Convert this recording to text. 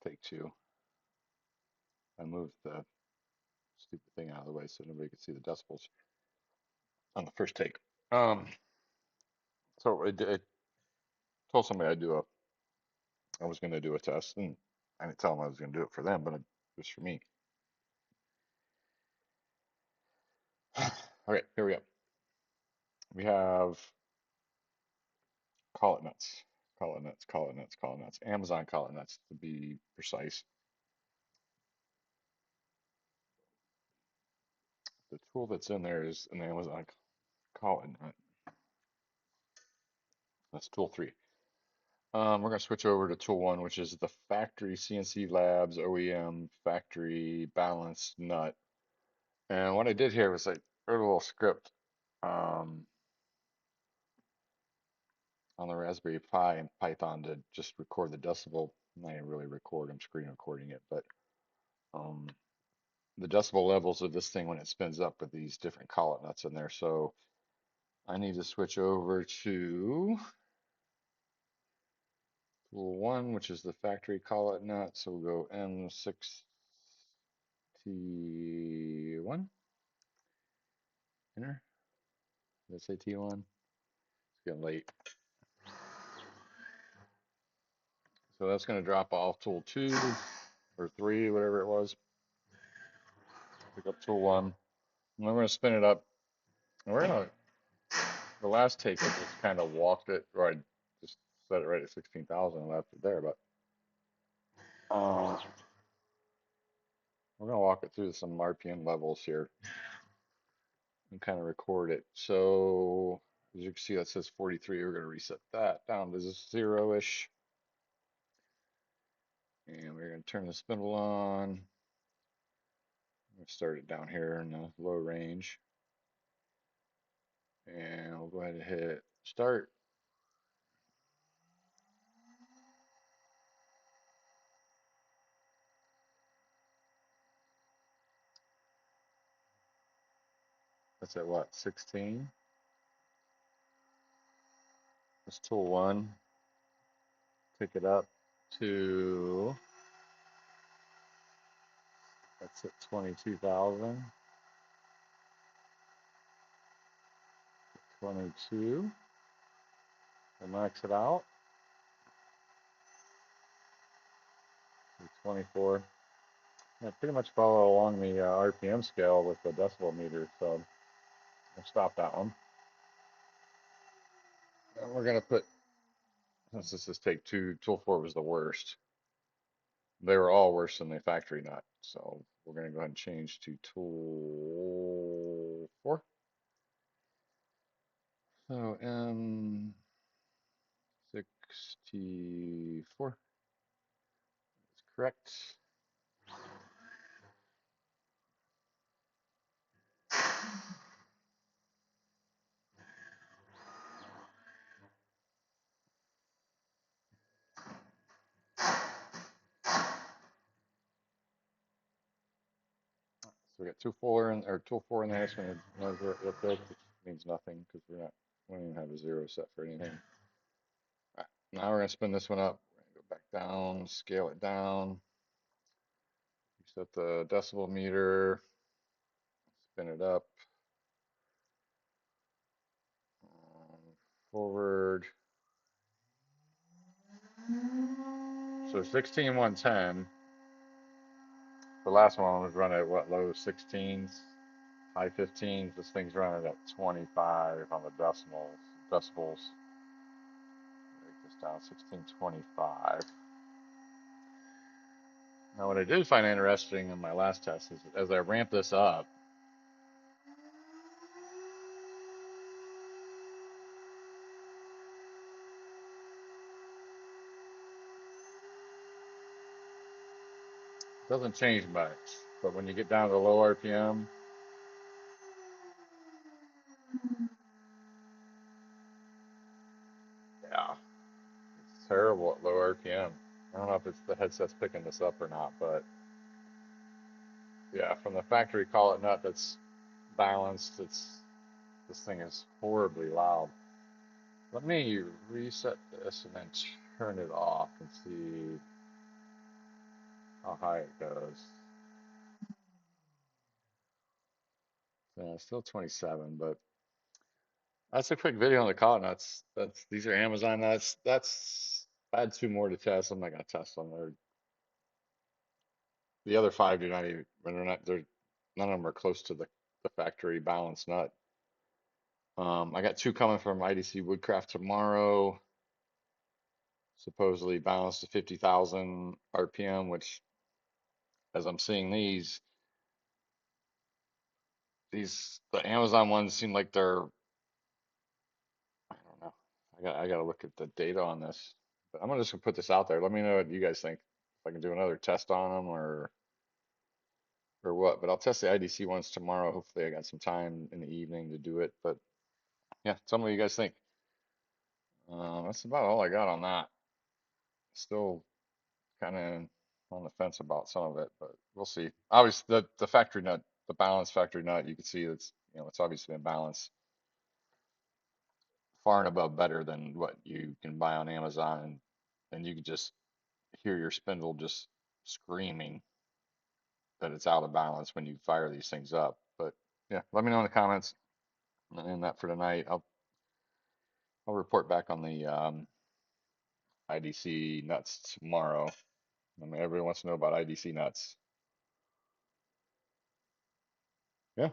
Take two. I moved the stupid thing out of the way so nobody could see the decibels on the first take. So I told somebody I was going to do a test, and I didn't tell them I was going to do it for them, but it was for me. All right, here we go. We have Collet nuts, Collet nuts, Collet nuts, Collet nuts, Amazon Collet nuts to be precise. The tool that's in there is an Amazon Collet nut. That's tool 3. We're going to switch over to tool 1, which is the factory CNC Labs OEM factory balanced nut. And what I did here was I wrote a little script um, on the Raspberry Pi in Python to just record the decibel. I'm not even really record, I'm screen recording it, but um, the decibel levels of this thing when it spins up with these different collet nuts in there. So I need to switch over to tool 1, which is the factory collet nut. So we'll go M6T1, enter. Did I say T1? It's getting late. So that's going to drop off tool 2 or 3, whatever it was. Pick up tool 1. And we're going to spin it up. And we're going to, the last take, I just kind of walked it, or I just set it right at 16,000 and left it there. But we're going to walk it through some RPM levels here and kind of record it. So as you can see, that says 43. We're going to reset that down to 0-ish. And we're going to turn the spindle on. We'll start it down here in the low range. And we'll go ahead and hit start. That's at what, 16? That's tool 1. Pick it up to, that's at 22,000. 22. We'll max it out. 24. Yeah, pretty much follow along the RPM scale with the decibel meter, so I'll stop that one. And we're going to put, since this is take 2, tool 4 was the worst. They were all worse than the factory nut, so we're going to go ahead and change to tool 4. So M64 is correct. So we got tool 4 in, or tool 4 in there. It's going to measure it up there, which means nothing because we don't even have a 0 set for anything. All right, now we're going to spin this one up. We're going to go back down, scale it down. Set the decibel meter, spin it up, forward. So 16,110. The last one was running at what, low 16s, high 15s. This thing's running at 25 on the decibels. Break this down, 1625. Now, what I did find interesting in my last test is as I ramp this up, it doesn't change much. But when you get down to low RPM, yeah, it's terrible at low RPM. I don't know if it's the headset's picking this up or not, but yeah, from the factory collet nut that's balanced, this thing is horribly loud. Let me reset this and then turn it off and see. how high it goes. Yeah, still 27, but that's a quick video on the collet nuts. That's these are Amazon nuts. I had two more to test. I'm not gonna test them. The other five do not even they're none of them are close to the factory balanced nut. I got two coming from IDC Woodcraft tomorrow, supposedly balanced to 50,000 RPM, which as I'm seeing the Amazon ones seem like they're, I don't know. I gotta look at the data on this. But I'm gonna just gonna put this out there. Let me know what you guys think. If I can do another test on them or what. But I'll test the IDC ones tomorrow. Hopefully I got some time in the evening to do it. But yeah, tell me what you guys think. That's about all I got on that. Still kind of on the fence about some of it, but we'll see. Obviously, the factory nut, the balanced factory nut, you can see it's obviously been balanced far and above better than what you can buy on Amazon, and you can just hear your spindle just screaming that it's out of balance when you fire these things up. But yeah, let me know in the comments. And that for tonight. I'll report back on the IDC nuts tomorrow. I mean, everyone wants to know about IDC nuts. Yeah.